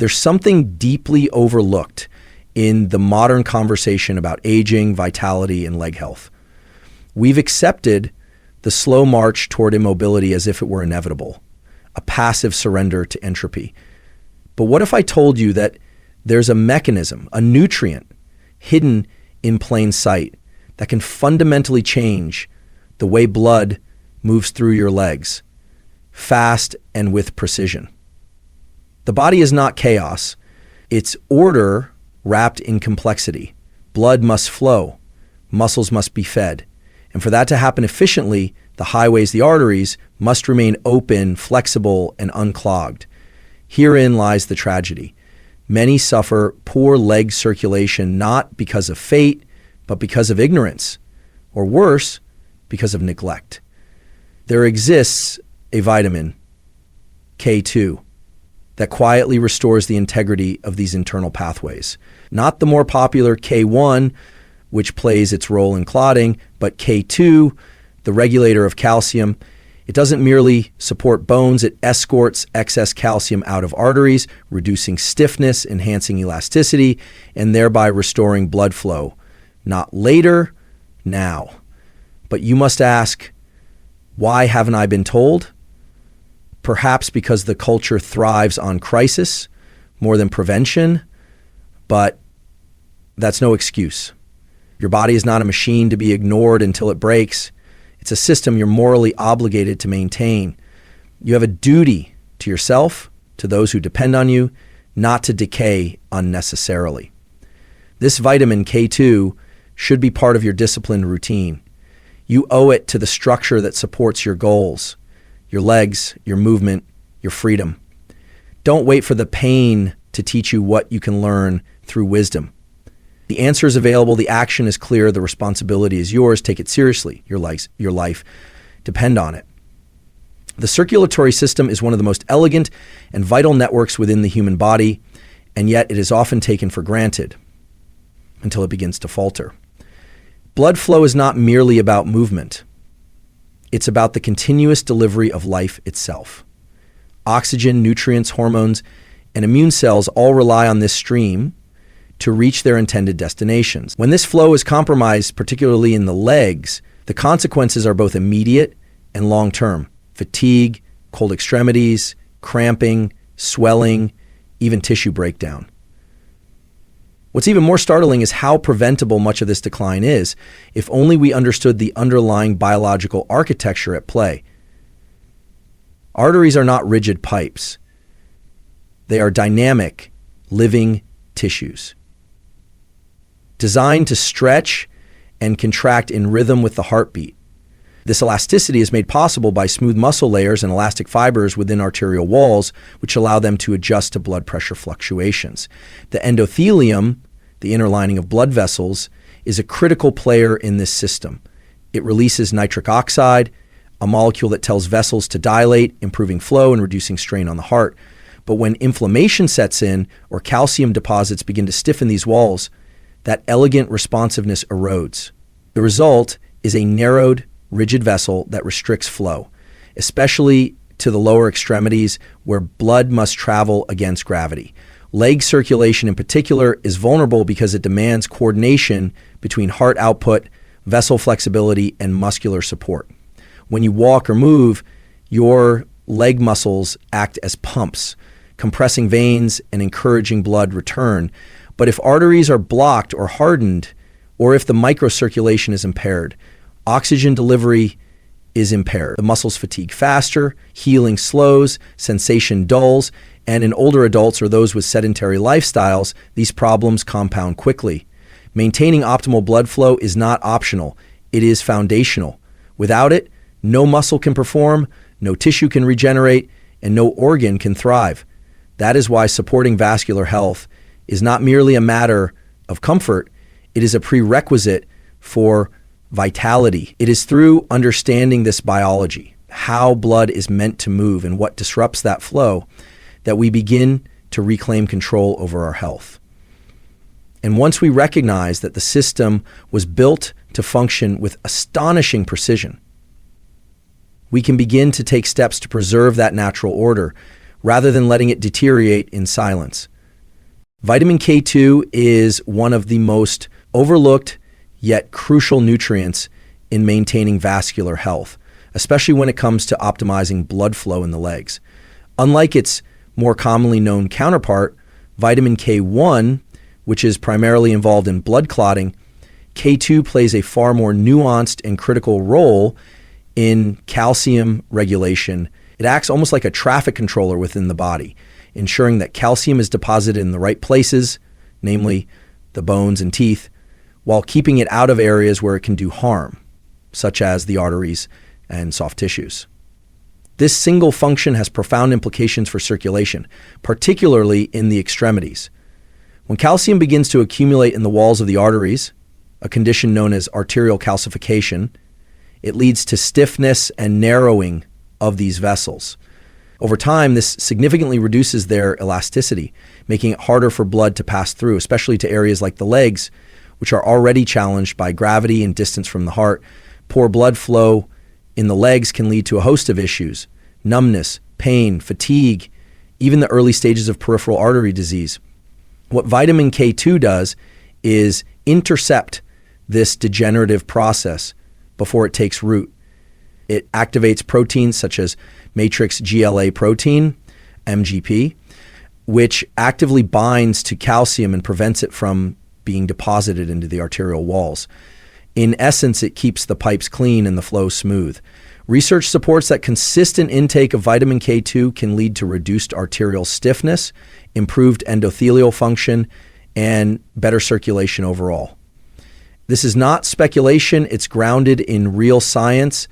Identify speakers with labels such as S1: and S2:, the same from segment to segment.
S1: There's something deeply overlooked in the modern conversation about aging, vitality, and leg health. We've accepted the slow march toward immobility as if it were inevitable, a passive surrender to entropy. But what if I told you that there's a mechanism, a nutrient, hidden in plain sight that can fundamentally change the way blood moves through your legs, fast and with precision? The body is not chaos. It's order wrapped in complexity. Blood must flow. Muscles must be fed. And for that to happen efficiently, the highways, the arteries, must remain open, flexible, and unclogged. Herein lies the tragedy. Many suffer poor leg circulation not because of fate, but because of ignorance, or worse, because of neglect. There exists a vitamin, K2, that quietly restores the integrity of these internal pathways. Not the more popular K1, which plays its role in clotting, but K2, the regulator of calcium. It doesn't merely support bones, it escorts excess calcium out of arteries, reducing stiffness, enhancing elasticity, and thereby restoring blood flow. Not later, now. But you must ask, why haven't I been told? Perhaps because the culture thrives on crisis more than prevention, but that's no excuse. Your body is not a machine to be ignored until it breaks. It's a system you're morally obligated to maintain. You have a duty to yourself, to those who depend on you, not to decay unnecessarily. This vitamin K2 should be part of your disciplined routine. You owe it to the structure that supports your goals, your legs, your movement, your freedom. Don't wait for the pain to teach you what you can learn through wisdom. The answer is available, the action is clear, the responsibility is yours. Take it seriously. Your life depend on it. The circulatory system is one of the most elegant and vital networks within the human body, and yet it is often taken for granted until it begins to falter. Blood flow is not merely about movement. It's about the continuous delivery of life itself. Oxygen, nutrients, hormones, and immune cells all rely on this stream to reach their intended destinations. When this flow is compromised, particularly in the legs, the consequences are both immediate and long-term. Fatigue, cold extremities, cramping, swelling, even tissue breakdown. What's even more startling is how preventable much of this decline is, if only we understood the underlying biological architecture at play. Arteries are not rigid pipes. They are dynamic, living tissues, designed to stretch and contract in rhythm with the heartbeat. This elasticity is made possible by smooth muscle layers and elastic fibers within arterial walls, which allow them to adjust to blood pressure fluctuations. The endothelium, the inner lining of blood vessels, is a critical player in this system. It releases nitric oxide, a molecule that tells vessels to dilate, improving flow and reducing strain on the heart. But when inflammation sets in or calcium deposits begin to stiffen these walls, that elegant responsiveness erodes. The result is a narrowed, rigid vessel that restricts flow, especially to the lower extremities where blood must travel against gravity. Leg circulation in particular is vulnerable because it demands coordination between heart output, vessel flexibility, and muscular support. When you walk or move, your leg muscles act as pumps, compressing veins and encouraging blood return. But if arteries are blocked or hardened, or if the microcirculation is impaired, oxygen delivery is impaired. The muscles fatigue faster, healing slows, sensation dulls, and in older adults or those with sedentary lifestyles, these problems compound quickly. Maintaining optimal blood flow is not optional. It is foundational. Without it, no muscle can perform, no tissue can regenerate, and no organ can thrive. That is why supporting vascular health is not merely a matter of comfort, it is a prerequisite for vitality. It is through understanding this biology, how blood is meant to move and what disrupts that flow, that we begin to reclaim control over our health. And once we recognize that the system was built to function with astonishing precision, we can begin to take steps to preserve that natural order rather than letting it deteriorate in silence. Vitamin K2 is one of the most overlooked yet crucial nutrients in maintaining vascular health, especially when it comes to optimizing blood flow in the legs. Unlike its more commonly known counterpart, vitamin K1, which is primarily involved in blood clotting, K2 plays a far more nuanced and critical role in calcium regulation. It acts almost like a traffic controller within the body, ensuring that calcium is deposited in the right places, namely the bones and teeth, while keeping it out of areas where it can do harm, such as the arteries and soft tissues. This single function has profound implications for circulation, particularly in the extremities. When calcium begins to accumulate in the walls of the arteries, a condition known as arterial calcification, it leads to stiffness and narrowing of these vessels. Over time, this significantly reduces their elasticity, making it harder for blood to pass through, especially to areas like the legs, which are already challenged by gravity and distance from the heart. Poor blood flow in the legs can lead to a host of issues: numbness, pain, fatigue, even the early stages of peripheral artery disease. What vitamin K2 does is intercept this degenerative process before it takes root. It activates proteins such as matrix GLA protein, MGP, which actively binds to calcium and prevents it from being deposited into the arterial walls. In essence, it keeps the pipes clean and the flow smooth. Research supports that consistent intake of vitamin K2 can lead to reduced arterial stiffness, improved endothelial function, and better circulation overall. This is not speculation, it's grounded in real science,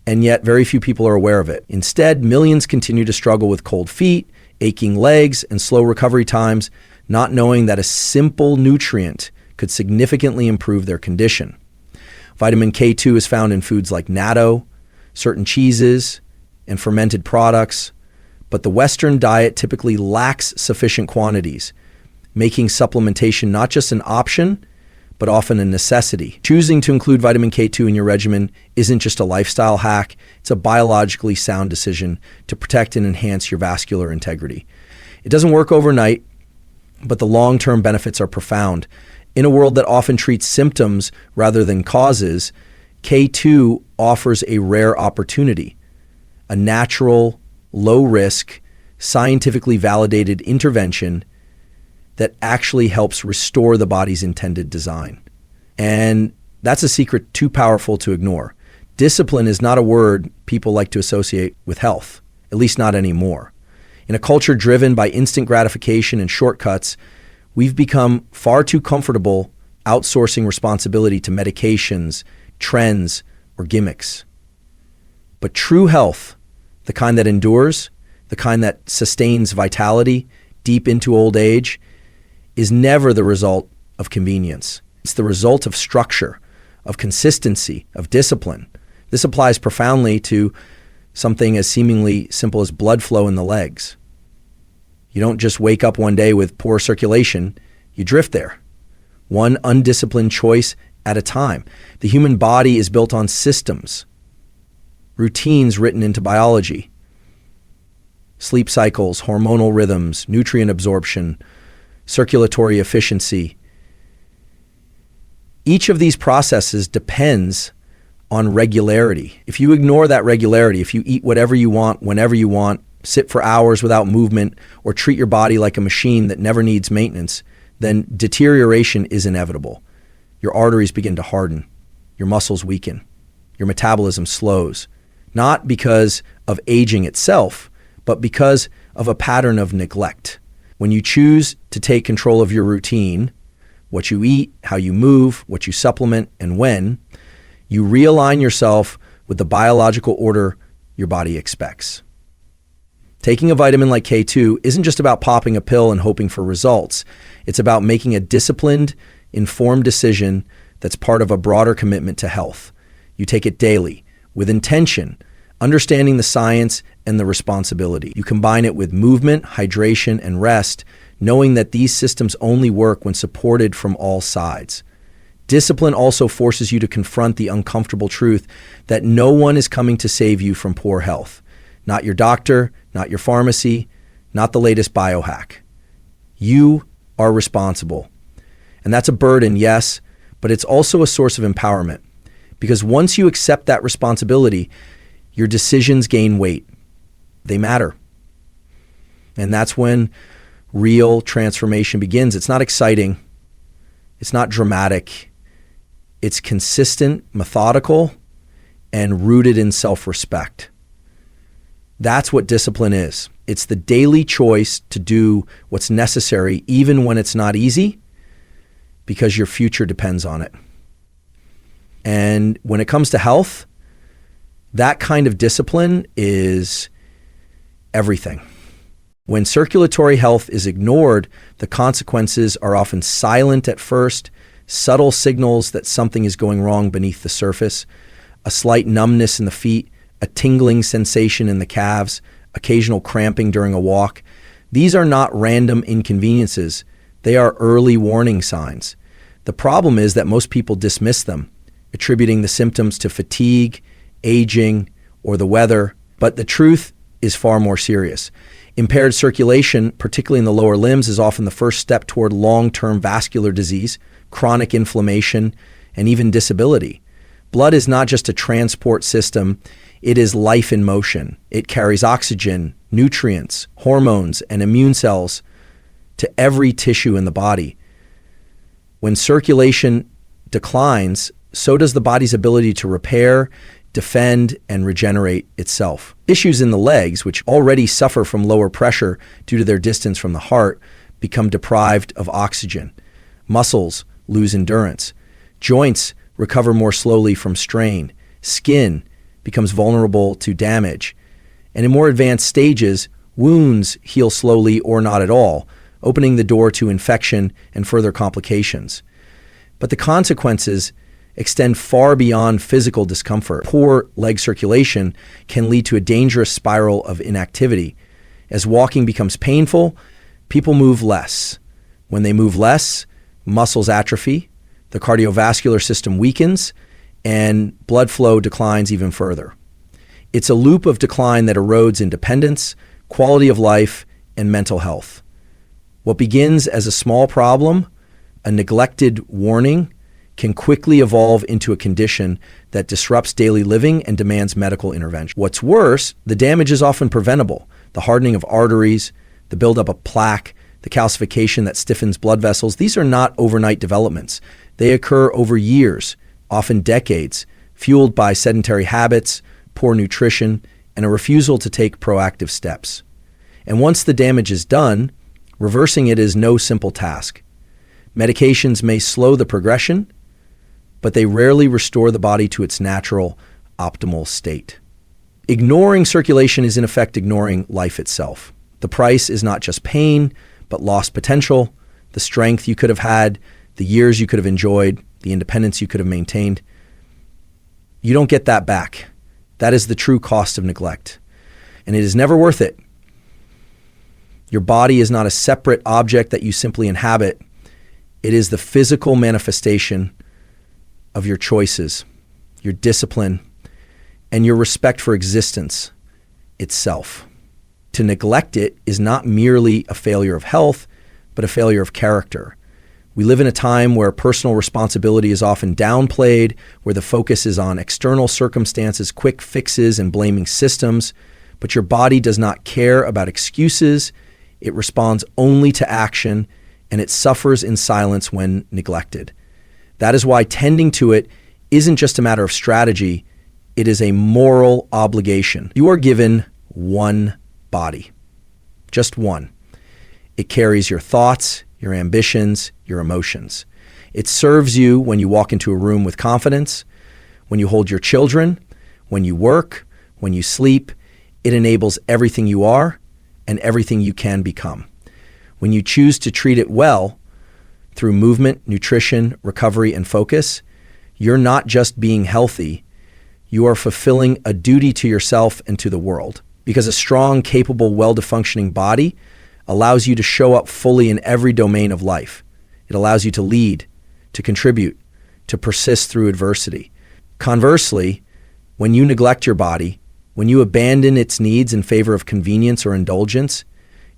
S1: and yet very few people are aware of it. Instead, millions continue to struggle with cold feet, aching legs, and slow recovery times, not knowing that a simple nutrient could significantly improve their condition. Vitamin K2 is found in foods like natto, certain cheeses, and fermented products, but the Western diet typically lacks sufficient quantities, making supplementation not just an option, but often a necessity. Choosing to include vitamin K2 in your regimen isn't just a lifestyle hack, it's a biologically sound decision to protect and enhance your vascular integrity. It doesn't work overnight, but the long-term benefits are profound. In a world that often treats symptoms rather than causes, K2 offers a rare opportunity, a natural, low-risk, scientifically validated intervention that actually helps restore the body's intended design. And that's a secret too powerful to ignore. Discipline is not a word people like to associate with health, at least not anymore. In a culture driven by instant gratification and shortcuts, we've become far too comfortable outsourcing responsibility to medications, trends, or gimmicks. But true health, the kind that endures, the kind that sustains vitality deep into old age, is never the result of convenience. It's the result of structure, of consistency, of discipline. This applies profoundly to something as seemingly simple as blood flow in the legs. You don't just wake up one day with poor circulation, you drift there, one undisciplined choice at a time. The human body is built on systems, routines written into biology, sleep cycles, hormonal rhythms, nutrient absorption, circulatory efficiency. Each of these processes depends on regularity. If you ignore that regularity, if you eat whatever you want, whenever you want, sit for hours without movement, or treat your body like a machine that never needs maintenance, then deterioration is inevitable. Your arteries begin to harden, your muscles weaken, your metabolism slows, not because of aging itself, but because of a pattern of neglect. When you choose to take control of your routine, what you eat, how you move, what you supplement, and when, you realign yourself with the biological order your body expects. Taking a vitamin like K2 isn't just about popping a pill and hoping for results. It's about making a disciplined, informed decision that's part of a broader commitment to health. You take it daily, with intention, understanding the science and the responsibility. You combine it with movement, hydration, and rest, knowing that these systems only work when supported from all sides. Discipline also forces you to confront the uncomfortable truth that no one is coming to save you from poor health. Not your doctor, not your pharmacy, not the latest biohack. You are responsible. And that's a burden, yes, but it's also a source of empowerment. Because once you accept that responsibility, your decisions gain weight. They matter. And that's when real transformation begins. It's not exciting. It's not dramatic. It's consistent, methodical, and rooted in self-respect. That's what discipline is. It's the daily choice to do what's necessary, even when it's not easy, because your future depends on it. And when it comes to health, that kind of discipline is everything. When circulatory health is ignored, the consequences are often silent at first, subtle signals that something is going wrong beneath the surface, a slight numbness in the feet, a tingling sensation in the calves, occasional cramping during a walk. These are not random inconveniences. They are early warning signs. The problem is that most people dismiss them, attributing the symptoms to fatigue, aging, or the weather. But the truth is far more serious. Impaired circulation, particularly in the lower limbs, is often the first step toward long-term vascular disease, chronic inflammation, and even disability. Blood is not just a transport system, it is life in motion. It carries oxygen, nutrients, hormones, and immune cells to every tissue in the body. When circulation declines, so does the body's ability to repair, defend, and regenerate itself. Tissues in the legs, which already suffer from lower pressure due to their distance from the heart, become deprived of oxygen. Muscles lose endurance. Joints recover more slowly from strain. Skin becomes vulnerable to damage. And in more advanced stages, wounds heal slowly or not at all, opening the door to infection and further complications. But the consequences extend far beyond physical discomfort. Poor leg circulation can lead to a dangerous spiral of inactivity. As walking becomes painful, people move less. When they move less, muscles atrophy, the cardiovascular system weakens, and blood flow declines even further. It's a loop of decline that erodes independence, quality of life, and mental health. What begins as a small problem, a neglected warning, can quickly evolve into a condition that disrupts daily living and demands medical intervention. What's worse, the damage is often preventable. The hardening of arteries, the buildup of plaque, the calcification that stiffens blood vessels, these are not overnight developments. They occur over years, often decades, fueled by sedentary habits, poor nutrition, and a refusal to take proactive steps. And once the damage is done, reversing it is no simple task. Medications may slow the progression, but they rarely restore the body to its natural, optimal state. Ignoring circulation is in effect ignoring life itself. The price is not just pain, but lost potential, the strength you could have had, the years you could have enjoyed, the independence you could have maintained. You don't get that back. That is the true cost of neglect. And it is never worth it. Your body is not a separate object that you simply inhabit. It is the physical manifestation of your choices, your discipline, and your respect for existence itself. To neglect it is not merely a failure of health, but a failure of character. We live in a time where personal responsibility is often downplayed, where the focus is on external circumstances, quick fixes, and blaming systems. But your body does not care about excuses. It responds only to action, and it suffers in silence when neglected. That is why tending to it isn't just a matter of strategy, it is a moral obligation. You are given one body, just one. It carries your thoughts, your ambitions, your emotions. It serves you when you walk into a room with confidence, when you hold your children, when you work, when you sleep. It enables everything you are and everything you can become. When you choose to treat it well, through movement, nutrition, recovery, and focus, you're not just being healthy, you are fulfilling a duty to yourself and to the world. Because a strong, capable, well-functioning body allows you to show up fully in every domain of life. It allows you to lead, to contribute, to persist through adversity. Conversely, when you neglect your body, when you abandon its needs in favor of convenience or indulgence,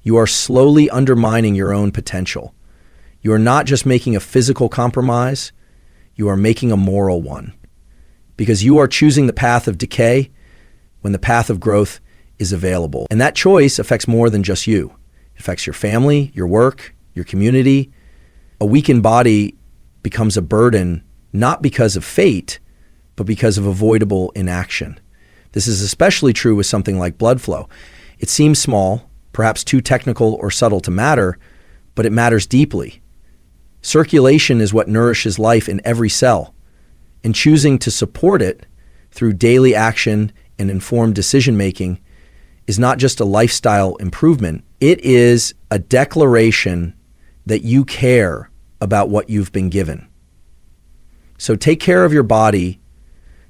S1: you are slowly undermining your own potential. You are not just making a physical compromise, you are making a moral one. Because you are choosing the path of decay when the path of growth is available. And that choice affects more than just you. It affects your family, your work, your community. A weakened body becomes a burden not because of fate, but because of avoidable inaction. This is especially true with something like blood flow. It seems small, perhaps too technical or subtle to matter, but it matters deeply. Circulation is what nourishes life in every cell, and choosing to support it through daily action and informed decision-making is not just a lifestyle improvement, it is a declaration that you care about what you've been given. So take care of your body,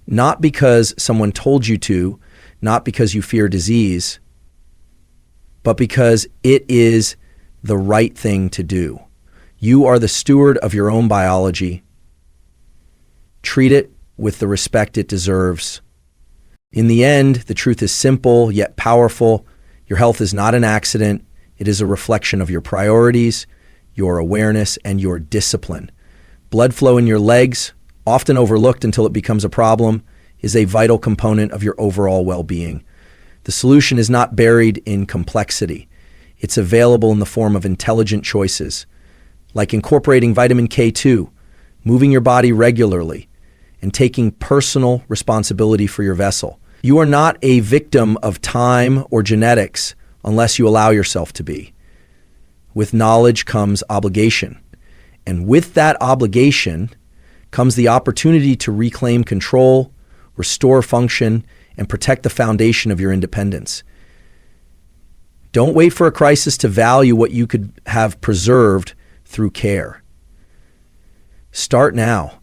S1: not because someone told you to, not because you fear disease, but because it is the right thing to do. You are the steward of your own biology. Treat it with the respect it deserves. In the end, the truth is simple yet powerful. Your health is not an accident. It is a reflection of your priorities, your awareness, and your discipline. Blood flow in your legs, often overlooked until it becomes a problem, is a vital component of your overall well-being. The solution is not buried in complexity. It's available in the form of intelligent choices, like incorporating vitamin K2, moving your body regularly, and taking personal responsibility for your vessel. You are not a victim of time or genetics unless you allow yourself to be. With knowledge comes obligation. And with that obligation comes the opportunity to reclaim control, restore function, and protect the foundation of your independence. Don't wait for a crisis to value what you could have preserved through care. Start now.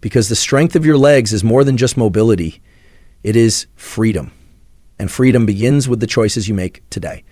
S1: Because the strength of your legs is more than just mobility. It is freedom. And freedom begins with the choices you make today.